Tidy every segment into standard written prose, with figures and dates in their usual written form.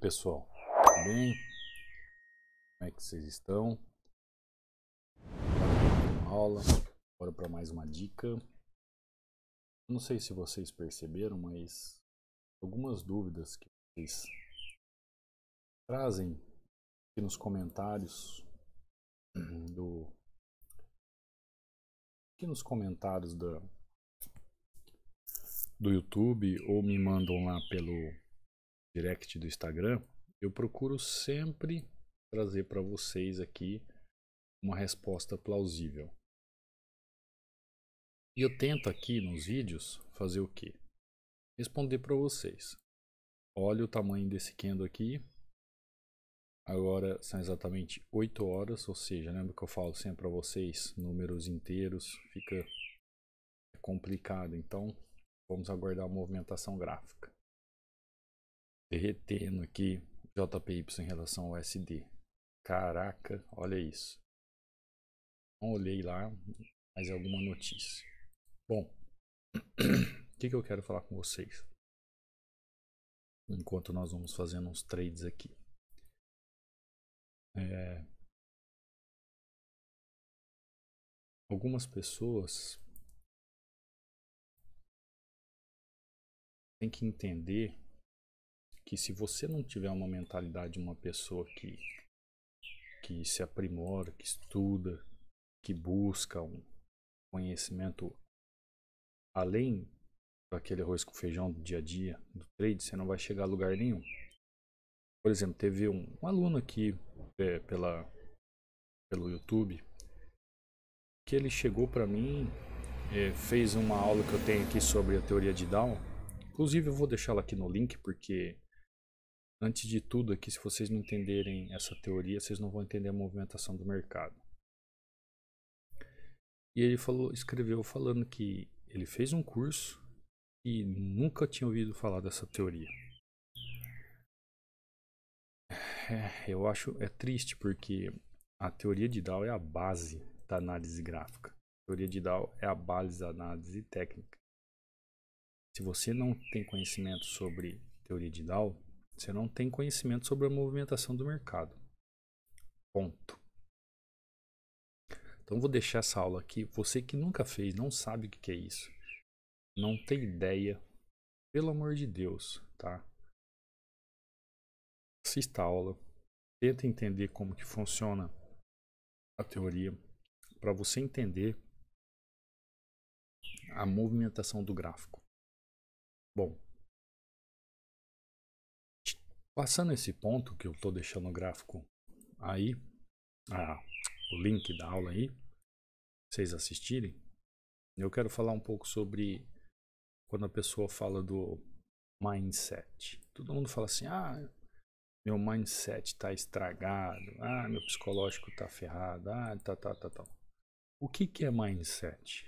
Pessoal, tudo bem? Como é que vocês estão? Uma aula, bora para mais uma dica. Não sei se vocês perceberam, mas algumas dúvidas que vocês trazem aqui nos comentários do do YouTube ou me mandam lá pelo direct do Instagram, eu procuro sempre trazer para vocês aqui uma resposta plausível. E eu tento aqui nos vídeos fazer o quê? Responder para vocês. Olha o tamanho desse candle aqui. Agora são exatamente 8 horas, ou seja, lembra que eu falo sempre para vocês, números inteiros, fica complicado. Então, vamos aguardar a movimentação gráfica. Derretendo aqui JPY em relação ao USD. Caraca, olha isso. Não olhei lá, mas é alguma notícia. Bom, o que eu quero falar com vocês? Enquanto nós vamos fazendo uns trades aqui. Algumas pessoas têm que entender que se você não tiver uma mentalidade de uma pessoa que se aprimora, que estuda, que busca um conhecimento além daquele arroz com feijão do dia a dia, do trade, você não vai chegar a lugar nenhum. Por exemplo, teve um aluno aqui pelo YouTube que ele chegou para mim, fez uma aula que eu tenho aqui sobre a teoria de Down. Inclusive eu vou deixá-la aqui no link, porque antes de tudo aqui, se vocês não entenderem essa teoria, vocês não vão entender a movimentação do mercado. E ele escreveu falando que ele fez um curso e nunca tinha ouvido falar dessa teoria. Eu acho triste, porque a teoria de Dow é a base da análise gráfica. A teoria de Dow é a base da análise técnica. Se você não tem conhecimento sobre teoria de Dow, você não tem conhecimento sobre a movimentação do mercado. Ponto. Então vou deixar essa aula aqui. Você que nunca fez, não sabe o que é isso, não tem ideia, pelo amor de Deus, tá? Assista a aula, tenta entender como que funciona a teoria, para você entender a movimentação do gráfico. Bom, passando esse ponto que eu estou deixando o gráfico aí, o link da aula aí, vocês assistirem, eu quero falar um pouco sobre quando a pessoa fala do mindset. Todo mundo fala assim, meu mindset está estragado, meu psicológico está ferrado, tal. O que é mindset?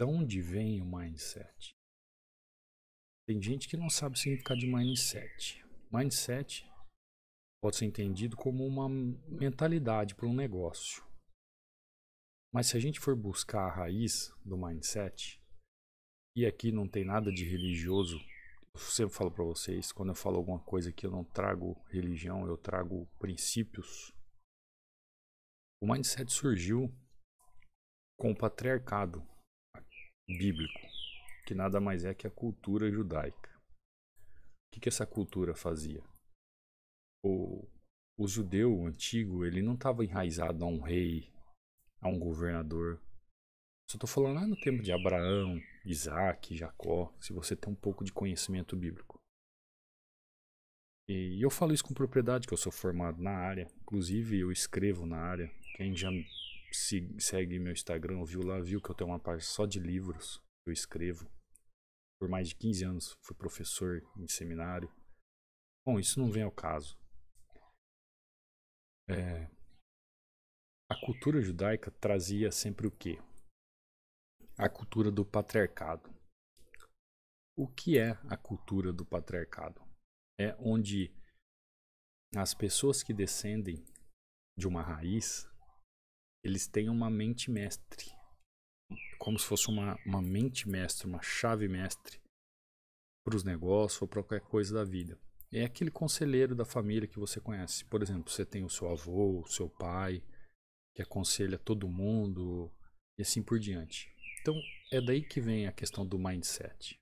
De onde vem o mindset? Tem gente que não sabe o significado de mindset. Mindset pode ser entendido como uma mentalidade para um negócio. Mas se a gente for buscar a raiz do mindset, e aqui não tem nada de religioso, eu sempre falo para vocês, quando eu falo alguma coisa que eu não trago religião, eu trago princípios. O mindset surgiu com o patriarcado bíblico, que nada mais é que a cultura judaica. O que essa cultura fazia? O judeu antigo, ele não estava enraizado a um rei, a um governador. Só estou falando lá no tempo de Abraão, Isaac, Jacó, se você tem um pouco de conhecimento bíblico. E eu falo isso com propriedade, que eu sou formado na área, inclusive eu escrevo na área. Quem já segue meu Instagram, viu que eu tenho uma parte só de livros que eu escrevo. Por mais de 15 anos fui professor em seminário. Bom, isso não vem ao caso. A cultura judaica trazia sempre o quê? A cultura do patriarcado. O que é a cultura do patriarcado? É onde as pessoas que descendem de uma raiz, eles têm uma mente mestre, como se fosse uma mente mestre, uma chave mestre para os negócios ou para qualquer coisa da vida. é aquele conselheiro da família que você conhece. Por exemplo, você tem o seu avô, o seu pai, que aconselha todo mundo e assim por diante. Então, é daí que vem a questão do mindset.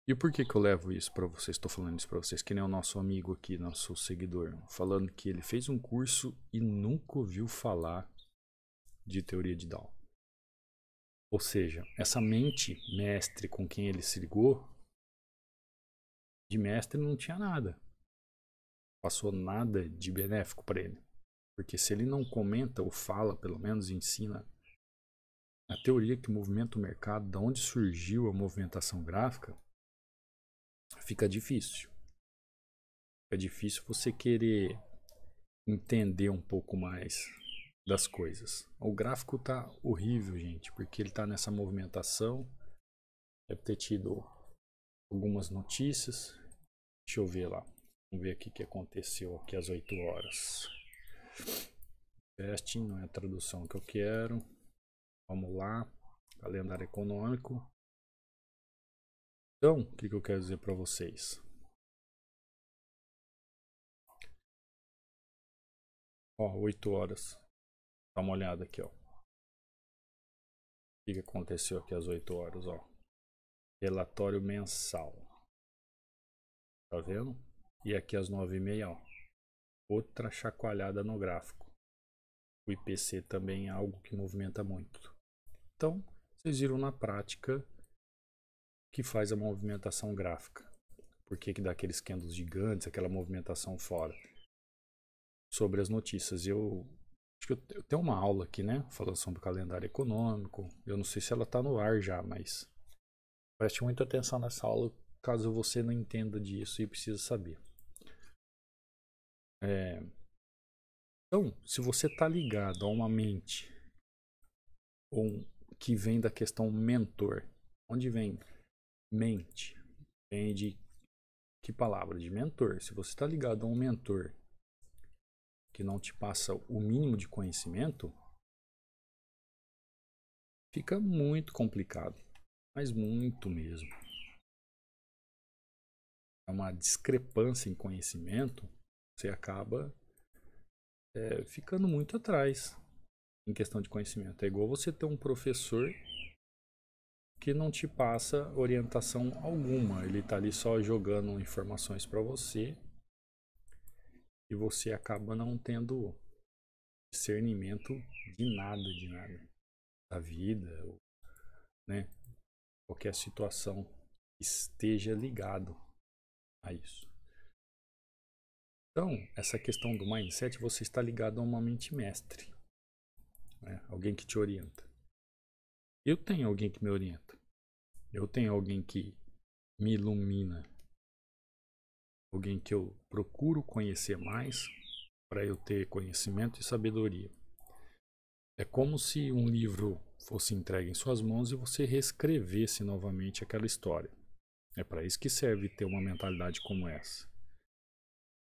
E por que eu levo isso para vocês? Estou falando isso para vocês, que nem o nosso amigo aqui, nosso seguidor, falando que ele fez um curso e nunca ouviu falar de teoria de Down. Ou seja, essa mente mestre com quem ele se ligou, de mestre não tinha nada. Passou nada de benéfico para ele. Porque se ele não comenta ou fala, pelo menos ensina a teoria que movimenta o mercado, de onde surgiu a movimentação gráfica, fica difícil. Fica difícil você querer entender um pouco mais das coisas. O gráfico tá horrível, gente, porque ele tá nessa movimentação. Deve ter tido algumas notícias. Deixa eu ver lá. Vamos ver aqui o que aconteceu aqui às 8 horas. Investing não é a tradução que eu quero. Vamos lá. Calendário econômico. Então, o que eu quero dizer para vocês? Ó, 8 horas. Dá uma olhada aqui, ó. O que aconteceu aqui às 8 horas, ó. Relatório mensal. Tá vendo? E aqui às 9h30, ó. Outra chacoalhada no gráfico. O IPC também é algo que movimenta muito. Então, vocês viram na prática que faz a movimentação gráfica. Por que dá aqueles candles gigantes, aquela movimentação fora? Sobre as notícias. Acho que eu tenho uma aula aqui, né? Falando sobre o calendário econômico. Eu não sei se ela está no ar já, mas preste muita atenção nessa aula caso você não entenda disso e precisa saber. Então, se você está ligado a uma mente que vem da questão mentor, onde vem mente? Vem de que palavra? De mentor. Se você está ligado a um mentor que não te passa o mínimo de conhecimento, fica muito complicado, mas muito mesmo. É uma discrepância em conhecimento, você acaba ficando muito atrás em questão de conhecimento. É igual você ter um professor que não te passa orientação alguma, ele está ali só jogando informações para você e você acaba não tendo discernimento de nada da vida, né? Qualquer situação esteja ligado a isso. Então, essa questão do mindset, você está ligado a uma mente mestre, né? Alguém que te orienta. Eu tenho alguém que me orienta. Eu tenho alguém que me ilumina. Alguém que eu procuro conhecer mais para eu ter conhecimento e sabedoria. É como se um livro fosse entregue em suas mãos e você reescrevesse novamente aquela história. É para isso que serve ter uma mentalidade como essa.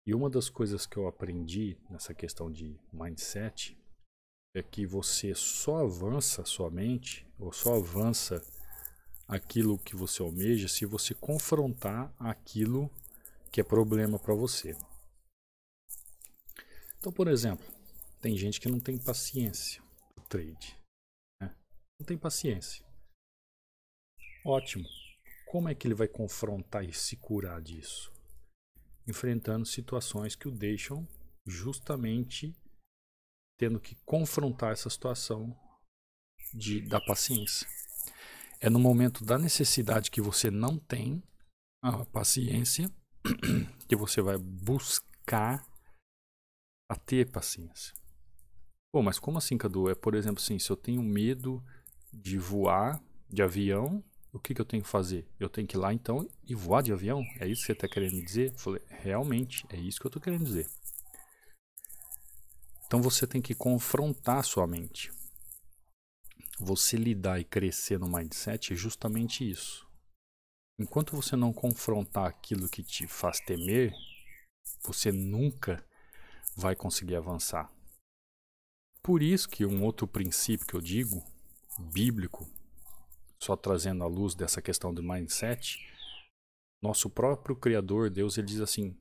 E uma das coisas que eu aprendi nessa questão de mindset é que você só avança sua mente, ou só avança aquilo que você almeja, se você confrontar aquilo que é problema para você. Então, por exemplo, tem gente que não tem paciência para o trade, né? Não tem paciência. Ótimo. Como é que ele vai confrontar e se curar disso? Enfrentando situações que o deixam justamente tendo que confrontar essa situação da paciência. É no momento da necessidade que você não tem a paciência que você vai buscar a ter paciência. Pô, mas como assim, Cadu? É, por exemplo, assim, se eu tenho medo de voar de avião, o que eu tenho que fazer? Eu tenho que ir lá então e voar de avião? É isso que você está querendo me dizer? Eu falei, realmente, é isso que eu estou querendo dizer. Então você tem que confrontar sua mente. Você lidar e crescer no mindset é justamente isso. Enquanto você não confrontar aquilo que te faz temer, você nunca vai conseguir avançar. Por isso que um outro princípio que eu digo, bíblico, só trazendo à luz dessa questão do mindset, Nosso próprio Criador, Deus, ele diz assim: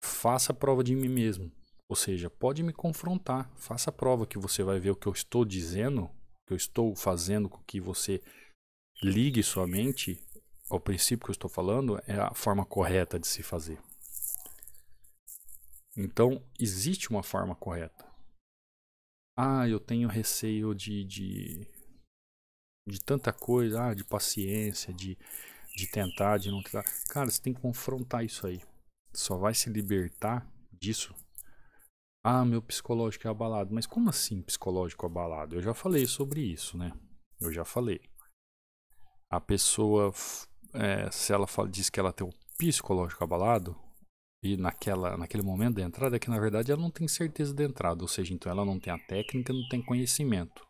faça a prova de mim mesmo. Ou seja, pode me confrontar, faça a prova que você vai ver o que eu estou dizendo, o que eu estou fazendo com que você ligue sua mente ao princípio que eu estou falando, é a forma correta de se fazer. Então, existe uma forma correta. Ah, eu tenho receio de tanta coisa, de paciência, de tentar, de não tentar. Cara, você tem que confrontar isso aí. Só vai se libertar disso. Ah, meu psicológico é abalado. Mas como assim psicológico abalado? Eu já falei sobre isso, né? Eu já falei. A pessoa, se ela diz que ela tem um psicológico abalado, e naquele momento da entrada, é que na verdade ela não tem certeza da entrada. Ou seja, então ela não tem a técnica, não tem conhecimento.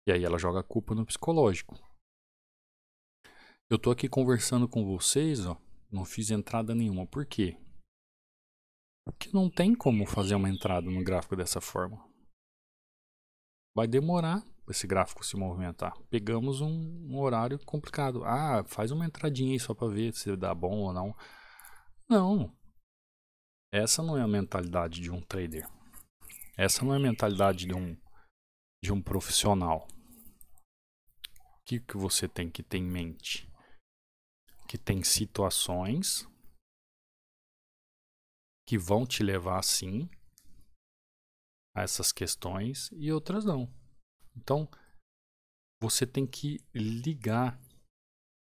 E aí ela joga a culpa no psicológico. Eu tô aqui conversando com vocês, ó, não fiz entrada nenhuma. Por quê? Porque não tem como fazer uma entrada no gráfico dessa forma. Vai demorar esse gráfico se movimentar. Pegamos um horário complicado. Ah, faz uma entradinha aí só para ver se dá bom ou não. Não. Essa não é a mentalidade de um trader. Essa não é a mentalidade de um profissional. O que você tem que ter em mente? Que tem situações que vão te levar sim a essas questões e outras não. Então, você tem que ligar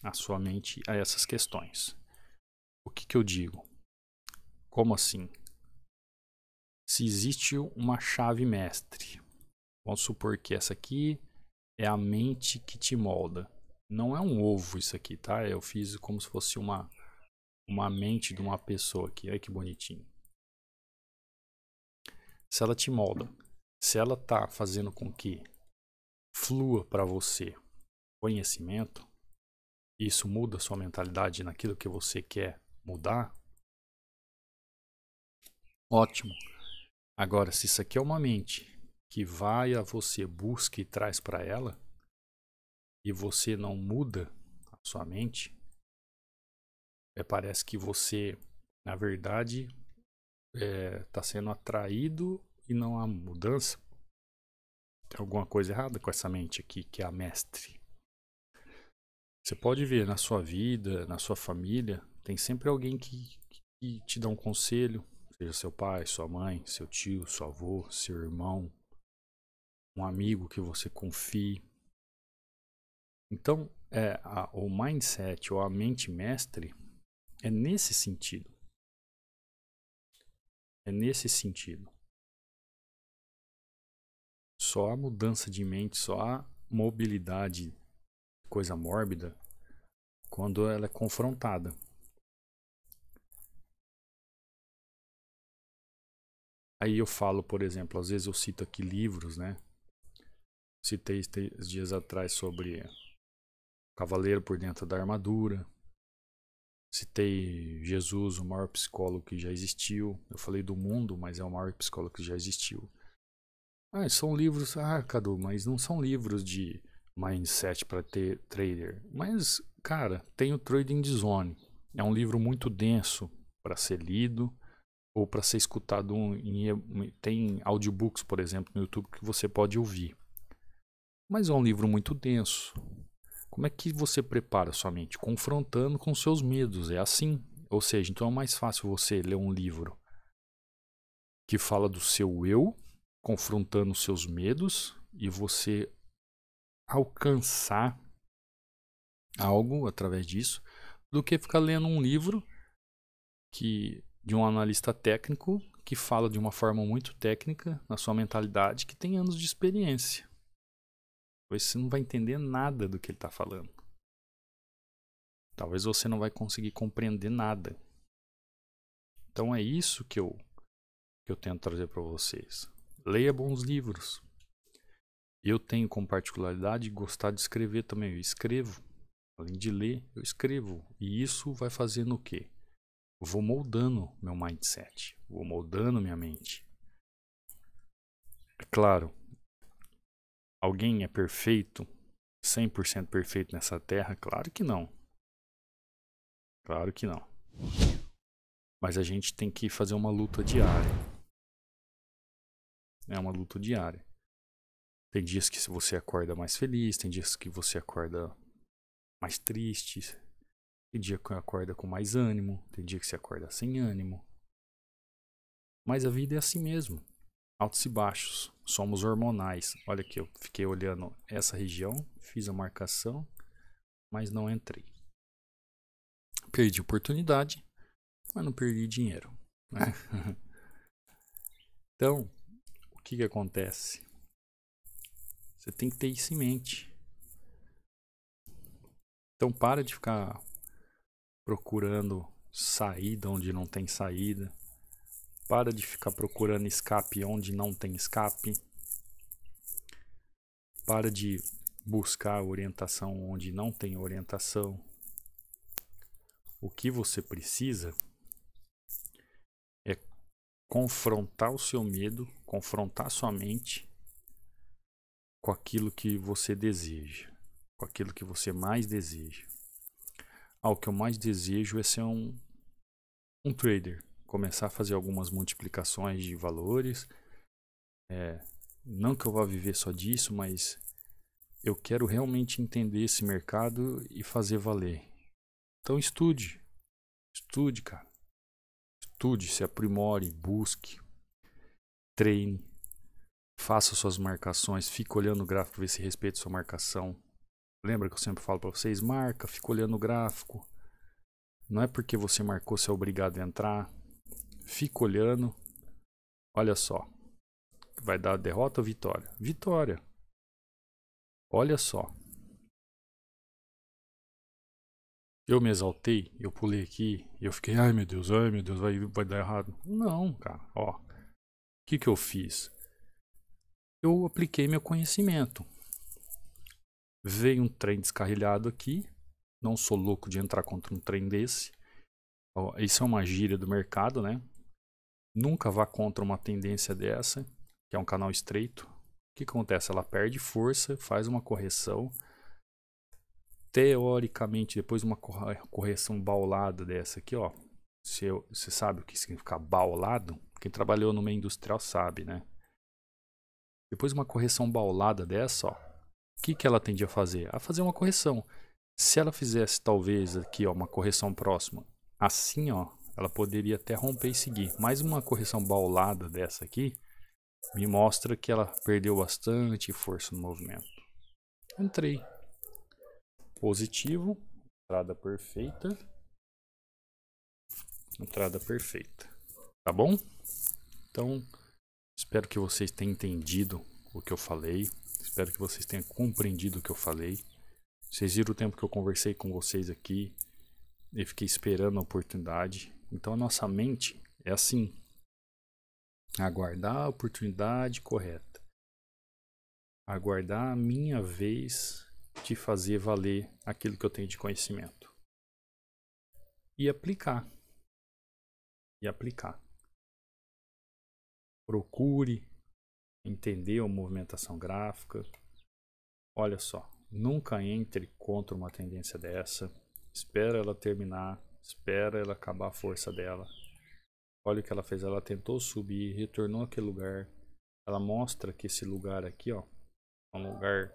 a sua mente a essas questões. O que eu digo? Como assim? Se existe uma chave mestre, vamos supor que essa aqui é a mente que te molda. Não é um ovo isso aqui, tá? Eu fiz como se fosse uma mente de uma pessoa aqui. Olha que bonitinho. Se ela te molda, se ela tá fazendo com que flua para você conhecimento, isso muda a sua mentalidade naquilo que você quer mudar, ótimo. Agora, se isso aqui é uma mente que vai a você, busca e traz para ela, e você não muda a sua mente, parece que você, na verdade, está sendo atraído e não há mudança. Tem alguma coisa errada com essa mente aqui, que é a mestre. Você pode ver na sua vida, na sua família, tem sempre alguém que te dá um conselho, seja seu pai, sua mãe, seu tio, seu avô, seu irmão, um amigo que você confie. Então, o mindset ou a mente mestre é nesse sentido. É nesse sentido. Só a mudança de mente, só a mobilidade, coisa mórbida, quando ela é confrontada. Aí eu falo, por exemplo, às vezes eu cito aqui livros, né? Citei dias atrás sobre Cavaleiro por Dentro da Armadura. Citei Jesus, o maior psicólogo que já existiu. Eu falei do mundo, mas é o maior psicólogo que já existiu. Ah, são livros. Ah, Cadu, mas não são livros de mindset para ter trader. Mas, cara, tem o Trading Zone. É um livro muito denso para ser lido ou para ser escutado. Tem audiobooks, por exemplo, no YouTube que você pode ouvir. Mas é um livro muito denso. Como é que você prepara sua mente? Confrontando com seus medos. É assim. Ou seja, então é mais fácil você ler um livro que fala do seu eu, confrontando os seus medos e você alcançar algo através disso, do que ficar lendo um livro de um analista técnico que fala de uma forma muito técnica na sua mentalidade, que tem anos de experiência. Pois você não vai entender nada do que ele está falando. Talvez você não vai conseguir compreender nada. Então é isso que eu tento trazer para vocês. Leia bons livros. Eu tenho como particularidade gostar de escrever também. Eu escrevo. Além de ler, eu escrevo. E isso vai fazendo o quê? Eu vou moldando meu mindset. Vou moldando minha mente. É claro, alguém é perfeito? 100% perfeito nessa terra? Claro que não. Claro que não. Mas a gente tem que fazer uma luta diária. É uma luta diária. Tem dias que você acorda mais feliz, tem dias que você acorda mais triste, tem dia que acorda com mais ânimo, tem dia que você acorda sem ânimo. Mas a vida é assim mesmo. Altos e baixos. Somos hormonais. Olha aqui, eu fiquei olhando essa região, fiz a marcação, mas não entrei. Perdi oportunidade, mas não perdi dinheiro. Então, o que acontece? Você tem que ter isso em mente. Então, para de ficar procurando saída onde não tem saída. Para de ficar procurando escape onde não tem escape. Para de buscar orientação onde não tem orientação. O que você precisa é confrontar o seu medo, confrontar sua mente com aquilo que você deseja, com aquilo que você mais deseja. O que eu mais desejo é ser um trader, começar a fazer algumas multiplicações de valores. Não que eu vá viver só disso, mas eu quero realmente entender esse mercado e fazer valer. Então estude, cara. Estude, se aprimore, busque, treine, faça suas marcações, fique olhando o gráfico, ver se respeita sua marcação. Lembra que eu sempre falo para vocês, marca, fica olhando o gráfico. Não é porque você marcou, você é obrigado a entrar. Fica olhando. Olha só. Vai dar derrota ou vitória? Vitória. Olha só. Eu me exaltei, eu pulei aqui, eu fiquei, ai meu Deus, vai dar errado. Não, cara, ó. O que eu fiz? Eu apliquei meu conhecimento. Veio um trem descarrilhado aqui. Não sou louco de entrar contra um trem desse. Ó, isso é uma gíria do mercado, né? Nunca vá contra uma tendência dessa, que é um canal estreito. O que acontece? Ela perde força, faz uma correção. Teoricamente, depois de uma correção baulada dessa aqui, ó. Você sabe o que significa baulado? Quem trabalhou no meio industrial sabe, né? Depois de uma correção baulada dessa, ó. O que ela tende a fazer? A fazer uma correção. Se ela fizesse, talvez, aqui, ó, uma correção próxima, assim, ó, ela poderia até romper e seguir. Mas uma correção baulada dessa aqui me mostra que ela perdeu bastante força no movimento. Entrei. Positivo. Entrada perfeita. Entrada perfeita. Tá bom? Então, espero que vocês tenham entendido o que eu falei. Espero que vocês tenham compreendido o que eu falei. Vocês viram o tempo que eu conversei com vocês aqui. Eu fiquei esperando a oportunidade. Então a nossa mente é assim. Aguardar a oportunidade correta. Aguardar a minha vez de fazer valer aquilo que eu tenho de conhecimento. E aplicar. E aplicar. Procure entender a movimentação gráfica. Olha só. Nunca entre contra uma tendência dessa. Espera ela terminar. Espera ela acabar a força dela. Olha o que ela fez. Ela tentou subir, retornou àquele lugar. Ela mostra que esse lugar aqui, ó, é um lugar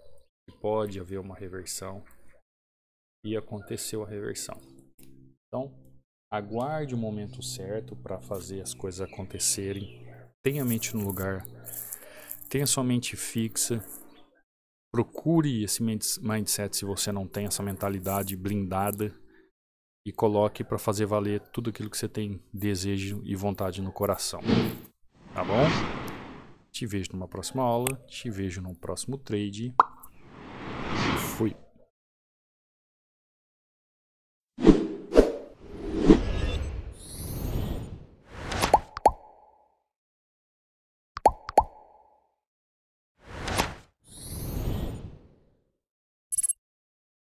que pode haver uma reversão. E aconteceu a reversão. Então, aguarde o momento certo para fazer as coisas acontecerem. Tenha a mente no lugar. Tenha sua mente fixa. Procure esse mindset se você não tem essa mentalidade blindada. E coloque para fazer valer tudo aquilo que você tem desejo e vontade no coração. Tá bom? Te vejo numa próxima aula. Te vejo no próximo trade.